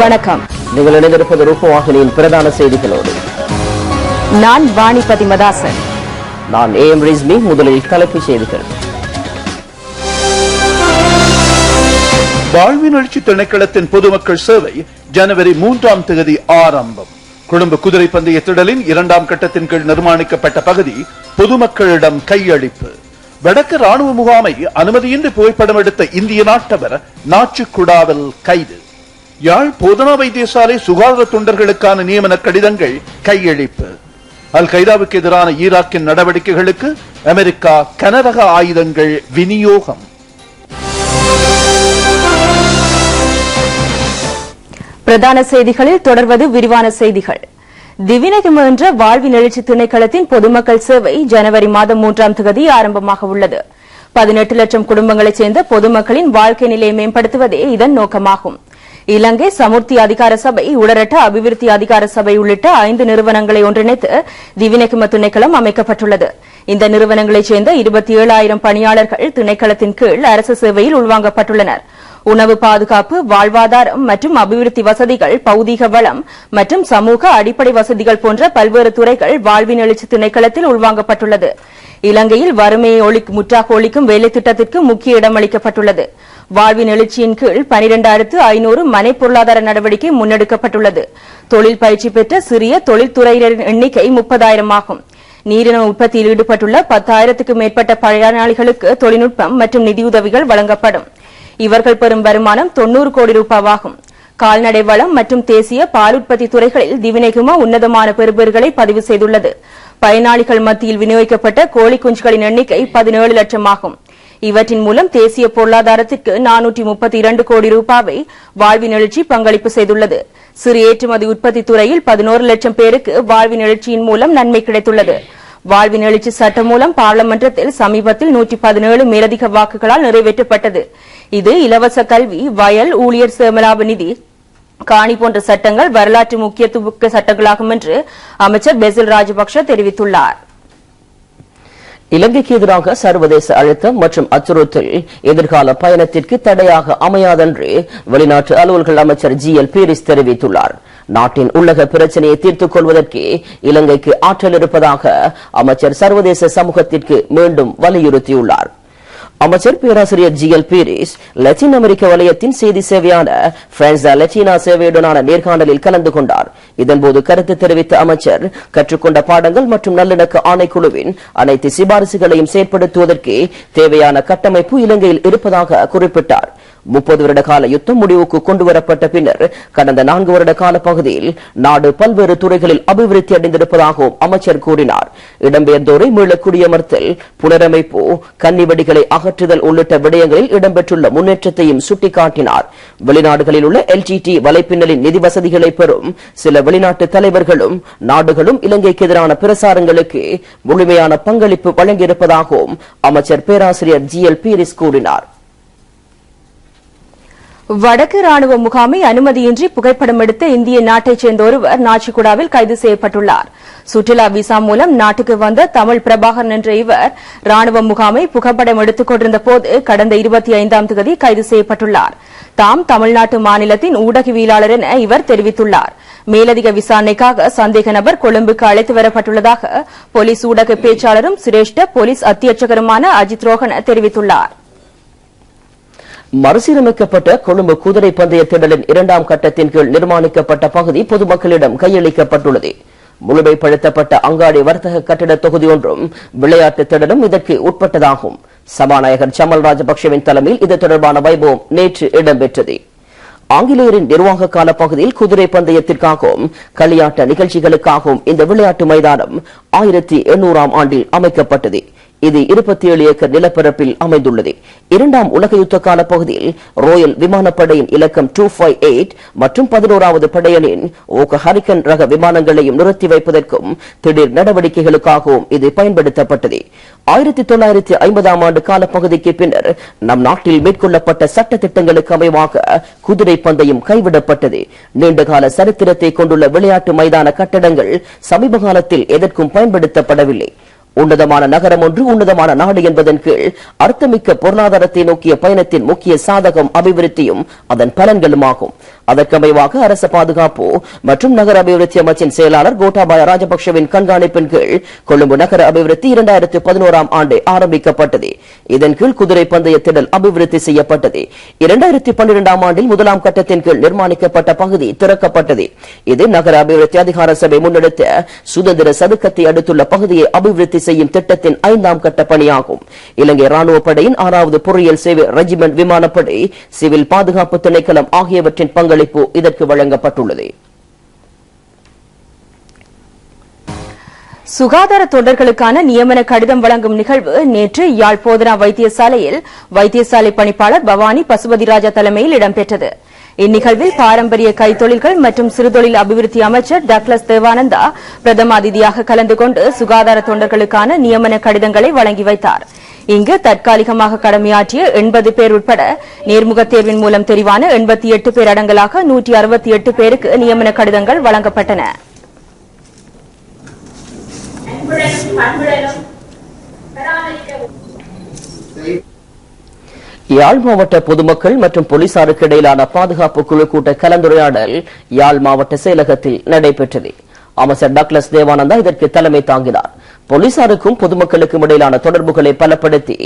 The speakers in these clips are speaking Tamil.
வணக்கம். நீங்கள் இணைந்திருப்பது ரூபவாகினியின் பிரதான செய்திகளோடு. நான் வாணி பதிமதாசன். நான் ஏஎம் ரிஸ்மி. முதலில் தலைப்புச் செய்திகள். வாழ்வின் எழுச்சி திணைக்களத்தின் பொதுமக்கள் சேவை ஜனவரி 3ஆம் தேதி ஆரம்பம். கொழும்பு குதிரை பந்தய திடலின் 2ஆம் கட்டத்தின் கீழ் நிர்மாணிக்கப்பட்ட பகுதி பொதுமக்களிடம் கையளிப்பு. வடக்கு ராணுவ முகாமை அனுமதியின்றி புகைப்படம் எடுத்த இந்திய நாட்டவர் நாச்சிக்குடாவில் கைது. யாழ் போதனா வைத்தியசாலை சுகாதார தொண்டர்களுக்கான நியமன கடிதங்கள் கையளிப்பு. அல் கைதாவுக்கு எதிரான ஈராக்கின் நடவடிக்கைகளுக்கு அமெரிக்கா கனரக ஆயுதங்கள் விநியோகம். பிரதான செய்திகளில் தொடர்வது விரிவான செய்திகள். திவினகம் என்ற வாழ்வின் எழுச்சி திணைக்களத்தின் பொதுமக்கள் சேவை ஜனவரி மாதம் 3ஆம் தேதி ஆரம்பமாக உள்ளது. 18 லட்சம் குடும்பங்களைச் சேர்ந்த பொதுமக்களின் வாழ்க்கை நிலையை மேம்படுத்துவதே இதன் நோக்கமாகும். இலங்கை சமுர்த்தி அதிகார சபை, உடரட்ட அபிவிருத்தி அதிகார சபை உள்ளிட்ட 5 நிறுவனங்களை ஒன்றிணைத்து திவினகம திணைக்களம் அமைக்கப்பட்டுள்ளது. இந்த நிறுவனங்களைச் சேர்ந்த 27,000 பணியாளர்கள் திணைக்களத்தின் கீழ் அரசு சேவையில் உள்வாங்கப்பட்டுள்ளனர். உணவு பாதுகாப்பு, வாழ்வாதாரம் மற்றும் அபிவிருத்தி வசதிகள், பௌதீக வளம் மற்றும் சமூக அடிப்படை வசதிகள் போன்ற பல்வேறு துறைகள் வாழ்வின் எழுச்சி திணைக்களத்தில் உள்வாங்கப்பட்டுள்ளது. இலங்கையில் வறுமையை முற்றாக ஒழிக்கும் வேலை திட்டத்திற்கு முக்கிய இடம் அளிக்கப்பட்டுள்ளது. வாழ்வின் எழுச்சியின் கீழ் 12,500 மனை பொருளாதார நடவடிக்கை முன்னெடுக்கப்பட்டுள்ளது. தொழில் பயிற்சி பெற்ற சிறிய தொழில்துறையினரின் எண்ணிக்கை 30,000 ஆகும். நீரின உற்பத்தியில் ஈடுபட்டுள்ள 10,000க்கும் மேற்பட்ட பயனாளிகளுக்கு தொழில்நுட்பம் மற்றும் நிதியுதவிகள் வழங்கப்படும். இவர்கள் பெறும் வருமானம் 90 கோடி ரூபாவாகும். கால்நடை வளம் மற்றும் தேசிய பால் உற்பத்தி துறைகளில் திவினகம உன்னதமான பெறுபேறுகளை பதிவு செய்துள்ளது. பயனாளிகள் மத்தியில் விநியோகிக்கப்பட்ட கோழி குஞ்சுகளின் எண்ணிக்கை 17 லட்சம் ஆகும். இவற்றின் மூலம் தேசிய பொருளாதாரத்திற்கு 432 கோடி ரூபாவை வாழ்வின் எழுச்சி பங்களிப்பு செய்துள்ளது. சிறு ஏற்றுமதி உற்பத்தி துறையில் 11 லட்சம் பேருக்கு வாழ்வின் எழுச்சியின் மூலம் நன்மை கிடைத்துள்ளது. வாழ்வின் எழுச்சி சட்டம் மூலம் பாராளுமன்றத்தில் சமீபத்தில் 117 மேலதிக வாக்குகளால் நிறைவேற்றப்பட்டது. இது இலவச கல்வி, வயல், ஊழியர் சேமலாப நிதி, காணி போன்ற சட்டங்கள் வரலாற்று முக்கியத்துவ சட்டங்களாகும் என்று அமைச்சர் பெசில் ராஜபக்ஷ தெரிவித்துள்ளார். இலங்கைக்கு எதிராக சர்வதேச அழுத்தம் மற்றும் அச்சுறுத்தல் எதிர்கால பயணத்திற்கு தடையாக அமையாதென்று வெளிநாட்டு அலுவல்கள் அமைச்சர் GL பீரிஸ் தெரிவித்துள்ளார். நாட்டின் உள்ளக பிரச்சனையை தீர்த்துக் கொள்வதற்கு இலங்கைக்கு ஆற்றல் இருப்பதாக அமைச்சர் சர்வதேச சமூகத்திற்கு மீண்டும் வலியுறுத்தியுள்ளார். அமைச்சர் பேராசிரியர் GL பீரிஸ் லத்தீன் அமெரிக்க வலயத்தின் செய்தி சேவையான பிரான்ஸ் லத்தீனா சேவையுடனான நேர்காணலில் கலந்து கொண்டார். இதன்போது கருத்து தெரிவித்த அமைச்சர் கற்றுக்கொண்ட பாடங்கள் மற்றும் நல்லிணக்க ஆணைக்குழுவின் அனைத்து சிபாரிசுகளையும் செயற்படுத்துவதற்கு தேவையான கட்டமைப்பு இலங்கையில் இருப்பதாக குறிப்பிட்டார். 30 வருட கால யுத்தம் முடிவுக்கு கொண்டுவரப்பட்ட பின்னர் கடந்த 4 வருட கால பகுதியில் நாடு பல்வேறு துறைகளில் அபிவிருத்தி அடைந்திருப்பதாகவும் அமைச்சர் கூறினார். இடம்பெயர்ந்தோரை மீள குடியமர்த்தல், புனரமைப்பு, கன்னிவெடிகளை அகற்றுதல் உள்ளிட்ட விடயங்களில் இடம்பெற்றுள்ள முன்னேற்றத்தையும் சுட்டிக்காட்டினார். வெளிநாடுகளில் உள்ள LTT வலைப்பின்னலின் நிதி வசதிகளை பெறும் சில வெளிநாட்டு தலைவர்களும் நாடுகளும் இலங்கைக்கு எதிரான பிரசாரங்களுக்கு முழுமையான பங்களிப்பு வழங்கியிருப்பதாகவும் அமைச்சர் பேராசிரியர் GL பீரிஸ் கூறினார். வடக்கு ராணுவ முகாமை அனுமதியின்றி புகைப்படம் எடுத்த இந்திய நாட்டைச் சேர்ந்த ஒருவர் நாச்சிக்குடாவில் கைது செய்யப்பட்டுள்ளார். சுற்றுலா விசா மூலம் நாட்டுக்கு வந்த தமிழ் பிரபாகரன் என்ற இவர் ராணுவ முகாமை புகைப்படம் எடுத்துக் கொண்டிருந்த போது கடந்த 25ஆம் தேதி கைது செய்யப்பட்டுள்ளார். தாம் தமிழ்நாட்டு மாநிலத்தின் ஊடகவியலாளர் என இவர் தெரிவித்துள்ளார். மேலதிக விசாரணைக்காக சந்தேக நபர் கொழும்புக்கு அழைத்து வரப்பட்டுள்ளதாக போலீஸ் ஊடக பேச்சாளரும் சிரேஷ்ட போலீஸ் அத்தியட்சகருமான அஜித் ரோஹன தெரிவித்துள்ளார். மறுசீரமைக்கப்பட்ட கொழும்பு குதிரை பந்தய திடலின் 2ஆம் கட்டத்தின் கீழ் நிர்மாணிக்கப்பட்ட பகுதி பொதுமக்களிடம் கையளிக்கப்பட்டுள்ளது. முழுமைப்படுத்தப்பட்ட அங்காடி வர்த்தக கட்டிட தொகுதி ஒன்றும் விளையாட்டு திடலும் இதற்கு உட்பட்டதாகும். சபாநாயகர் சமல் ராஜபக்சவின் தலைமையில் இது தொடர்பான வைபவம் நேற்று இடம்பெற்றது. ஆங்கிலேயரின் நிர்வாக கால பகுதியில் குதிரை பந்தயத்திற்காகவும் களியாட்ட நிகழ்ச்சிகளுக்காகவும் இந்த விளையாட்டு மைதானம் 1800ஆம் ஆண்டில் அமைக்கப்பட்டது. இது 27 ஏக்கர் நிலப்பரப்பில் அமைந்துள்ளது. 2ஆம் உலக யுத்த கால பகுதியில் ராயல் விமானப்படையின் இலக்கம் 258 மற்றும் 11வது படையணியின் ஓக ஹரிக்கன் ரக விமானங்களையும் நிறுத்தி வைப்பதற்கும் திடீர் நடவடிக்கைகளுக்காகவும் இது பயன்படுத்தப்பட்டது. 1950ஆம் ஆண்டு கால பகுதிக்கு பின்னர் நம் நாட்டில் மேற்கொள்ளப்பட்ட சட்ட திட்டங்களுக்கு அமைவாக குதிரை பந்தயம் கைவிடப்பட்டது. நீண்டகால சரித்திரத்தை கொண்டுள்ள விளையாட்டு மைதான கட்டடங்கள் சமீப காலத்தில் எதற்கும் பயன்படுத்தப்படவில்லை. உன்னதமான நகரம் ஒன்று உன்னதமான நாடு என்பதன் கீழ் அர்த்தமிக்க பொருளாதாரத்தை நோக்கிய பயணத்தின் முக்கிய சாதகம் அபிவிருத்தியும் அதன் பலன்களுமாகும். அதற்கமைவாக அரச பாதுகாப்பு மற்றும் நகர அபிவிருத்தி அமைச்சின் செயலாளர் கோட்டாபாய ராஜபக்சவின் கண்காணிப்பின் கீழ் கொழும்பு நகர அபிவிருத்தி 2011ஆம் ஆண்டு ஆரம்பிக்கப்பட்டது. இதன் கீழ் குதிரை பந்தய திடல் அபிவிருத்தி செய்யப்பட்டது. 2012ஆம் ஆண்டில் முதலாம் கட்டத்தின் கீழ் நிர்மாணிக்கப்பட்ட பகுதி திறக்கப்பட்டது. இது நகர அபிவிருத்தி அதிகார சபை முன்னெடுத்த சுதந்திர சதுக்கத்தை அடுத்துள்ள பகுதியை அபிவிருத்தி செய்யும் திட்டத்தின் 5ஆம் கட்ட பணியாகும். இலங்கை ராணுவ படையின் 6வது பொறியியல் சேவை ரெஜிமெண்ட் விமானப்படை, சிவில் பாதுகாப்பு திணைக்களம் ஆகியவற்றின் பங்களிப்பு இதற்கு வழங்கப்பட்டுள்ளது. சுகாதார தொண்டர்களுக்கான நியமன கடிதம் வழங்கும் நிகழ்வு நேற்று யாழ் போதனா வைத்தியசாலையில் வைத்தியசாலை பணிப்பாளர் பவானி பசுபதிராஜா தலைமையில் இடம்பெற்றது. இந்நிகழ்வில் பாரம்பரிய கைத்தொழில்கள் மற்றும் சிறுதொழில் அபிவிருத்தி அமைச்சர் டக்ளஸ் தேவானந்தா பிரதம அதிதியாக கலந்து கொண்டு சுகாதார தொண்டர்களுக்கான நியமன கடிதங்களை வழங்கி வைத்தார். இங்கு தற்காலிகமாக கடமையாற்றிய 80 பேர் உட்பட நேர்முக தேர்வின் மூலம் தெரிவான 88 பேர் அடங்கலாக 168 பேருக்கு நியமன கடிதங்கள் வழங்கப்பட்டன. யாழ் மாவட்ட பொதுமக்கள் மற்றும் போலீசாருக்கு இடையிலான பாதுகாப்பு குழு கூட்ட கலந்துரையாடல் யாழ் மாவட்ட செயலகத்தில் நடைபெற்றது. அமைச்சர் டக்ளஸ் தேவானந்தா இதற்கு தலைமை தாங்கினார். போலீசாருக்கும் பொதுமக்களுக்கும் இடையிலான தொடர்புகளை பலப்படுத்தி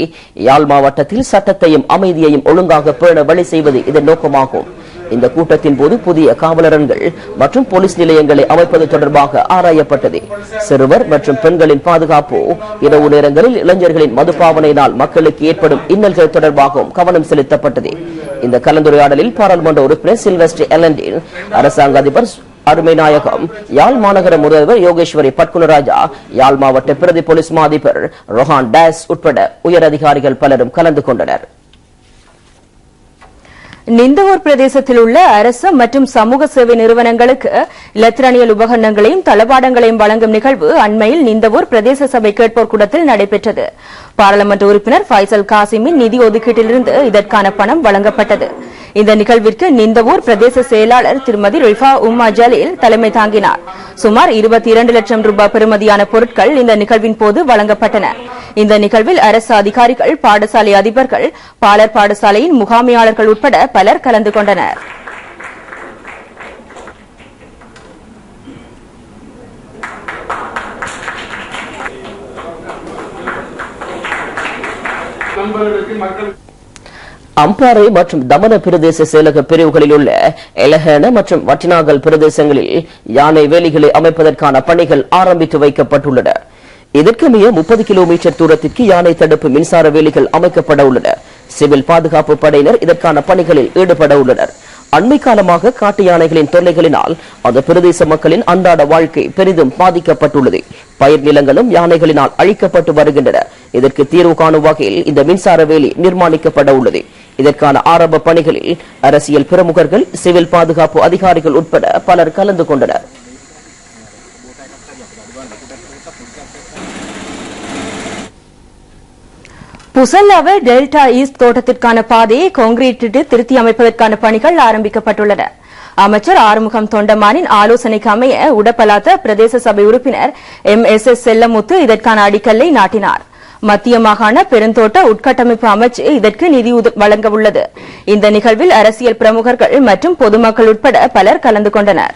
யாழ் மாவட்டத்தில் சட்டத்தையும் அமைதியையும் ஒழுங்காக பேண வழி செய்வது இதன் நோக்கமாகும். இந்த கூட்டத்தின் போது புதிய காவலரன்கள் மற்றும் போலீஸ் நிலையங்களை அமைப்பது தொடர்பாக ஆராயப்பட்டது. சிறுவர் மற்றும் பெண்களின் பாதுகாப்பு, இரவு நேரங்களில் இளைஞர்களின் மதுபாவனையினால் மக்களுக்கு ஏற்படும் இன்னல்கள் தொடர்பாகவும் கவனம் செலுத்தப்பட்டது. இந்த கலந்துரையாடலில் பாராளுமன்ற உறுப்பினர் சில்வஸ்டர் எலண்டின், அரசாங்க அதிபர் அருமைநாயகம், யாழ் மாநகர முதல்வர் யோகேஸ்வரி பட்குணராஜா, யாழ் மாவட்ட பிரதி போலீஸ் மா அதிபர் ரொஹான் டாஸ் உட்பட உயர் அதிகாரிகள் பலரும் கலந்து கொண்டனர். நிந்தவூர் பிரதேசத்தில் உள்ள அரசு மற்றும் சமூக சேவை நிறுவனங்களுக்கு இலத்திரனியல் உபகரணங்களையும் தளபாடங்களையும் வழங்கும் நிகழ்வு அண்மையில் நிந்தவூர் பிரதேச சபை கேட்போர் கூடத்தில் நடைபெற்றது. பாராளுமன்ற உறுப்பினர் ஃபைசல் காசிமின் நிதி ஒதுக்கீட்டிலிருந்து இதற்கான பணம் வழங்கப்பட்டது. இந்த நிகழ்விற்கு நிந்தவூர் பிரதேச செயலாளர் திருமதி ரிஃபா உம்மா ஜலீல் தலைமை தாங்கினார். சுமார் 22 லட்சம் ரூபாய் பெறுமதியான பொருட்கள் இந்த நிகழ்வின் போது வழங்கப்பட்டன. இந்த நிகழ்வில் அரசு அதிகாரிகள், பாடசாலை அதிபர்கள், பாலர் பாடசாலையின் முகாமையாளர்கள் உட்பட பலர் கலந்து கொண்டனர். அம்பாறை மற்றும் தமன பிரதேச செயலக பிரிவுகளில் உள்ள எலஹேன மற்றும் வட்டினாகல் பிரதேசங்களில் யானை வேலிகளை அமைப்பதற்கான பணிகள் ஆரம்பித்து வைக்கப்பட்டுள்ளன. இதற்கமைய 30 கிலோமீட்டர் தூரத்திற்கு யானை தடுப்பு மின்சார வேலிகள் அமைக்கப்பட உள்ளன. சிவில் பாதுகாப்பு படையினர் இதற்கான பணிகளில் ஈடுபட உள்ளனர். அண்மை காலமாக காட்டு யானைகளின் தொல்லைகளினால் அந்த பிரதேச மக்களின் அன்றாட வாழ்க்கை பெரிதும் பாதிக்கப்பட்டுள்ளது. பயிர் நிலங்களும் யானைகளினால் அழிக்கப்பட்டு வருகின்றன. இதற்கு தீர்வு காணும் வகையில் இந்த மின்சார வேலி நிர்மாணிக்கப்பட உள்ளது. இதற்கான ஆரம்ப பணிகளில் அரசியல் பிரமுகர்கள், சிவில் பாதுகாப்பு அதிகாரிகள் உட்பட பலர் கலந்து கொண்டனர். புசல்லாவ டெல்டா ஈஸ்ட் தோட்டத்திற்கான பாதையை கான்கிரீட்டிட்டு திருத்தி அமைப்பதற்கான பணிகள் ஆரம்பிக்கப்பட்டுள்ளன. அமைச்சர் ஆறுமுகம் தொண்டமானின் ஆலோசனைக்கு அமைய உடப்பலாத்த பிரதேச சபை உறுப்பினர் MSS செல்லமுத்து இதற்கான அடிக்கல்லை நாட்டினார். மத்திய மாகாண பெருந்தோட்ட உட்கட்டமைப்பு அமைச்சு இதற்கு நிதி வழங்க உள்ளது. இந்த நிகழ்வில் அரசியல் பிரமுகர்கள் மற்றும் பொதுமக்கள் உட்பட பலர் கலந்து கொண்டனர்.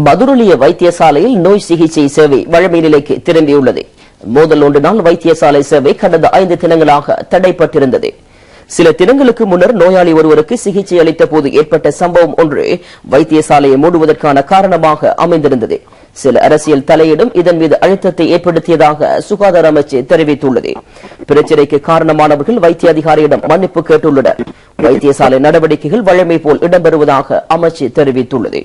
பதுருளிய வைத்தியசாலையில் நோய் சிகிச்சை சேவை வழமை நிலைக்கு திரும்பியுள்ளது. மோதல் ஒன்றினால் வைத்தியசாலை சேவை கடந்த 5 தினங்களாக தடைப்பட்டிருந்தது. சில தினங்களுக்கு முன்னர் நோயாளி ஒருவருக்கு சிகிச்சை அளித்த போது ஏற்பட்ட சம்பவம் ஒன்று வைத்தியசாலையை மூடுவதற்கான காரணமாக அமைந்திருந்தது. சில அரசியல் தலையீடும் இதன் மீது அழுத்தத்தை ஏற்படுத்தியதாக சுகாதார அமைச்சு தெரிவித்துள்ளது. பிரச்சினைக்கு காரணமானவர்கள் வைத்திய அதிகாரியிடம் மன்னிப்பு கேட்டுள்ளனர். வைத்தியசாலை நடவடிக்கைகள் வழமை போல் இடம்பெறுவதாக அமைச்சு தெரிவித்துள்ளது.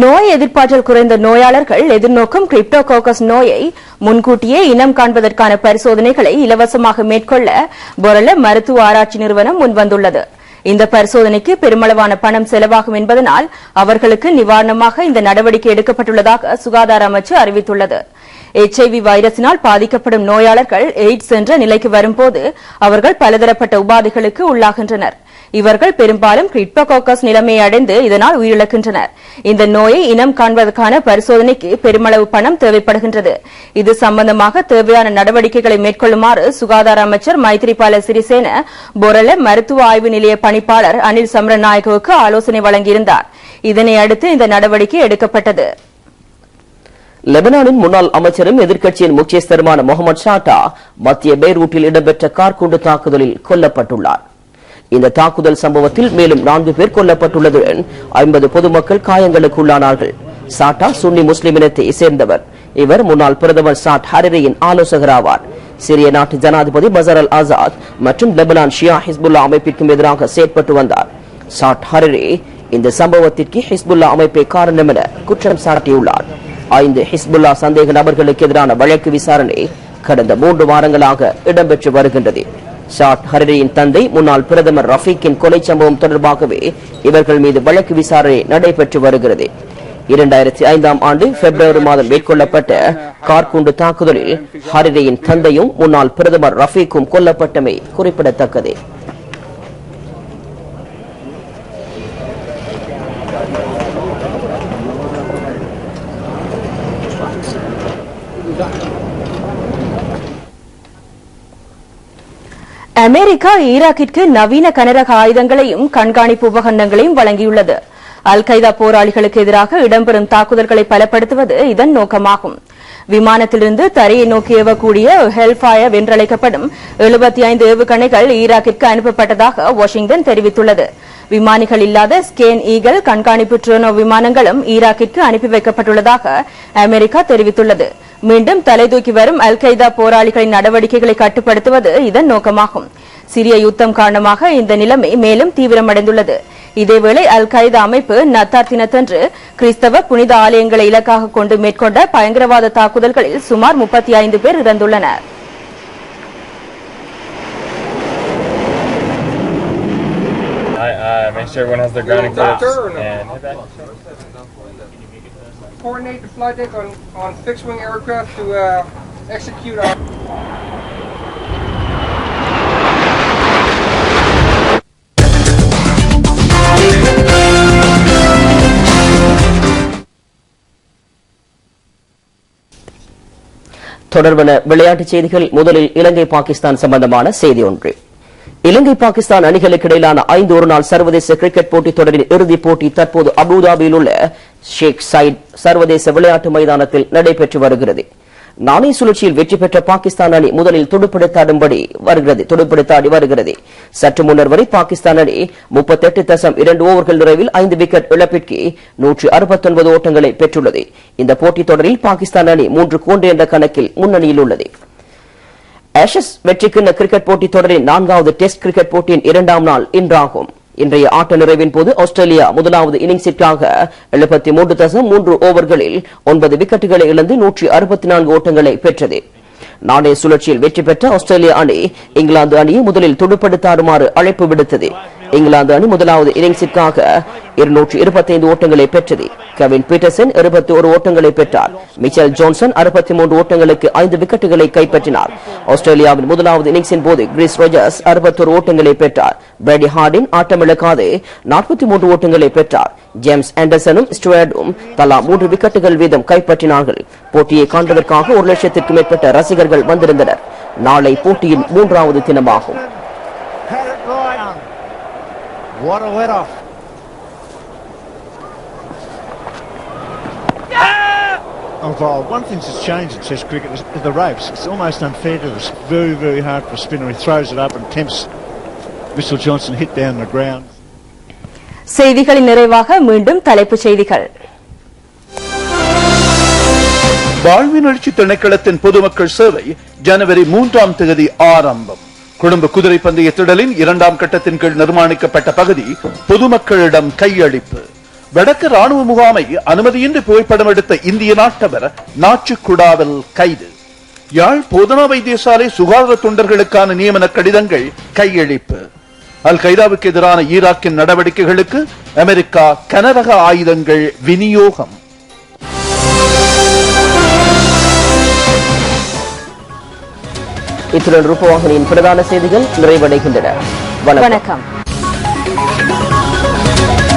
நோய் எதிர்ப்பாற்றல் குறைந்த நோயாளர்கள் எதிர்நோக்கும் கிரிப்டோகோக்கஸ் நோயை முன்கூட்டியே இனம் காண்பதற்கான பரிசோதனைகளை இலவசமாக மேற்கொள்ள பொரல மருத்துவ ஆராய்ச்சி நிறுவனம் முன்வந்துள்ளது. இந்த பரிசோதனைக்கு பெருமளவான பணம் செலவாகும் என்பதனால் அவர்களுக்கு நிவாரணமாக இந்த நடவடிக்கை எடுக்கப்பட்டுள்ளதாக சுகாதார அமைச்சு அறிவித்துள்ளது. HIV வைரஸினால் பாதிக்கப்படும் நோயாளர்கள் எய்ட்ஸ் என்ற நிலைக்கு வரும்போது அவர்கள் பலதரப்பட்ட உபாதைகளுக்கு உள்ளாகின்றனர். இவர்கள் பெரும்பாலும் கிரிப்டோகோக்கஸ் நிலைமையை அடைந்து இதனால் உயிரிழக்கின்றனர். இந்த நோயை இனம் காண்பதற்கான பரிசோதனைக்கு பெருமளவு பணம் தேவைப்படுகின்றது. இது சம்பந்தமாக தேவையான நடவடிக்கைகளை மேற்கொள்ளுமாறு சுகாதார அமைச்சர் மைத்ரிபால சிறிசேன பொரல மருத்துவ ஆய்வு நிலைய பணிப்பாளர் அனில் சம்ரநாயகவுக்கு ஆலோசனை வழங்கியிருந்தார். இதனை அடுத்து இந்த நடவடிக்கை எடுக்கப்பட்டது. லெபனானின் முன்னாள் அமைச்சரும் எதிர்க்கட்சியின் முக்கியஸ்தருமான முகமது ஷாட்டா மத்திய பெய்ரூட்டில் இடம்பெற்ற கார்குண்டு தாக்குதலில் கொல்லப்பட்டுள்ளார். இந்த தாக்குதல் சம்பவத்தில் மேலும் 4 பேர் கொல்லப்பட்டுள்ளதுடன் 50 பொதுமக்கள் காயங்களுக்குள்ளானார்கள். சாட்டா சுன்னி முஸ்லிம் இனத்தை சேர்ந்தவர். இவர் முன்னாள் பிரதமர் சாட் ஹரிரியின் ஆலோசகராவார். சிரிய நாட்டு ஜனாதிபதி பசர் அல் ஆசாத் மற்றும் லெபனான் ஷியா ஹிஸ்புல்லா அமைப்பிற்கும் எதிராக செயற்பட்டு வந்தார். சாட் ஹரிரி இந்த சம்பவத்திற்கு ஹிஸ்புல்லா அமைப்பை காரணம் என குற்றம் சாட்டியுள்ளார். 5 ஹிஸ்புல்லா சந்தேக நபர்களுக்கு எதிரான வழக்கு விசாரணை கடந்த 3 வாரங்களாக இடம்பெற்று வருகின்றது. சாட் ஹரிரியின் தந்தை முன்னாள் பிரதமர் ரஃபீக்கின் கொலை சம்பவம் தொடர்பாகவே இவர்கள் மீது வழக்கு விசாரணை நடைபெற்று வருகிறது. 2005ஆம் ஆண்டு பிப்ரவரி மாதம் மேற்கொள்ளப்பட்ட கார்குண்டு தாக்குதலில் ஹரிரியின் தந்தையும் முன்னாள் பிரதமர் ரஃபீக்கும் கொல்லப்பட்டமை குறிப்பிடத்தக்கது. அமெரிக்கா ஈராக்கிற்கு நவீன கனரக ஆயுதங்களையும் கண்காணிப்பு உபகரணங்களையும் வழங்கியுள்ளது. அல் கைதா போராளிகளுக்கு எதிராக இடம்பெறும் தாக்குதல்களை பலப்படுத்துவது இதன் நோக்கமாகும். விமானத்திலிருந்து தரையை நோக்கி ஏவக்கூடிய ஹெல்ஃபயர் என்றழைக்கப்படும் 75 ஏவுகணைகள் ஈராக்கிற்கு அனுப்பப்பட்டதாக வாஷிங்டன் தெரிவித்துள்ளது. விமானிகள் இல்லாத ஸ்கேன் ஈகல் கண்காணிப்பு ட்ரோனோ விமானங்களும் ஈராக்கிற்கு அனுப்பி வைக்கப்பட்டுள்ளதாக அமெரிக்கா தெரிவித்துள்ளது. மீண்டும் தலைதூக்கி வரும் அல் கைதா போராளிகளின் நடவடிக்கைகளை கட்டுப்படுத்துவது இதன் நோக்கமாகும். சிரிய யுத்தம் காரணமாக இந்த நிலைமை மேலும் தீவிரமடைந்துள்ளது. இதேவேளை அல் கைதா அமைப்பு நத்தார் தினத்தன்று கிறிஸ்தவ புனித ஆலயங்களை இலக்காக கொண்டு மேற்கொண்ட பயங்கரவாத தாக்குதல்களில் சுமார் 35 பேர் இறந்துள்ளனர். Make sure everyone has their grounding clips and coordinate the flight deck on fixed-wing aircraft to execute our... தொடர்பான விளையாட்டுச் செய்திகள். முதலில் இலங்கை பாகிஸ்தான் சம்பந்தமான செய்தி ஒன்று. இலங்கை பாகிஸ்தான் அணிகளுக்கு இடையிலான 5 ஒருநாள் சர்வதேச கிரிக்கெட் போட்டித் தொடரின் இறுதிப் போட்டி தற்போது அபுதாபியில் உள்ள ஷேக் சயிட் சர்வதேச விளையாட்டு மைதானத்தில் நடைபெற்று வருகிறது. நாணய சுழற்சியில் வெற்றி பெற்ற பாகிஸ்தான் அணி முதலில் துடுப்படுத்தாடி வருகிறது. சற்று முன்னர் வரை பாகிஸ்தான் அணி 38.2 ஓவர்கள் நிறைவில் 5 விக்கெட் இழப்பிற்கு 169 ஓட்டங்களை பெற்றுள்ளது. இந்த போட்டித் தொடரில் பாகிஸ்தான் அணி 3-1 என்ற கணக்கில் முன்னணியில் உள்ளது. ஆஷஸ் வெற்றிக்கிண்ண கிரிக்கெட் போட்டித் தொடரின் 4வது டெஸ்ட் கிரிக்கெட் போட்டியின் 2ஆம் நாள் இன்றாகும். இன்றைய ஆட்ட நிறைவின் போது ஆஸ்திரேலியா முதலாவது இன்னிங்ஸிற்காக 73.3 ஓவர்களில் 9 விக்கெட்டுகளை இழந்து 164 ஓட்டங்களை பெற்றது. நாணய சுழற்சியில் வெற்றி பெற்ற ஆஸ்திரேலிய அணி இங்கிலாந்து அணியை முதலில் துடுப்படுத்தாடுமாறு அழைப்பு விடுத்தது. இங்கிலாந்து அணி முதலாவது இன்னிங்ஸிற்காக 225 ஓட்டங்களை பெற்றது. கெவின் பீட்டர்சன் 21 ஓட்டங்களை பெற்றார். மிச்சல் ஜான்சன் 63 ஓட்டங்களுக்கு 5 விக்கெட்டுகளை கைப்பற்றினார். ஆஸ்திரேலியாவின் முதலாவது இன்னிங்ஸின் போது கிறிஸ் ரோஜர்ஸ் 61 ஓட்டங்களை பெற்றார். பிராடி ஹார்டின் ஆட்டமிழக்காது 43 ஓட்டங்களை பெற்றார். ஜேம்ஸ் ஆண்டர்சனும் ஸ்டுவர்டும் தலா 3 விக்கெட்டுகள் வீதம் கைப்பற்றினார்கள். போட்டியை காண்பதற்காக 1 லட்சத்திற்கும் மேற்பட்ட ரசிகர்கள் வந்திருந்தனர். நாளை போட்டியின் 3வது தினமாகும். What a let off. Although one thing that's changed in Test cricket is the ropes. It's almost unfair to us. Very, very hard for a spinner. He throws it up and attempts Mitchell Johnson hit down the ground. செய்திகளின் நிறைவாக மீண்டும் தலைப்புச் செய்திகள். வாழ்வினழ்ச்சி திணைக்களத்தின் பொதுமக்கள் சேவை ஜனவரி 3ஆம் தேதி ஆரம்பம். குடும்ப குதிரை பந்தய திடலின் 2ஆம் கட்டத்தின் கீழ் நிர்மாணிக்கப்பட்ட பகுதி பொதுமக்களிடம் கையளிப்பு. வடக்கு ராணுவ முகாமை அனுமதியின்றி புகைப்படம் எடுத்த இந்திய நாட்டவர் நாச்சுக்குடாவில் கைது. யாழ் போதனா வைத்தியசாலை சுகாதார தொண்டர்களுக்கான நியமன கடிதங்கள் கையளிப்பு. அல் கைதாவுக்கு எதிரான ஈராக்கின் நடவடிக்கைகளுக்கு அமெரிக்கா கனரக ஆயுதங்கள் விநியோகம். இத்துடன் ரூபவாகினியின் பிரதான செய்திகள் நிறைவடைகின்றன. வணக்கம்.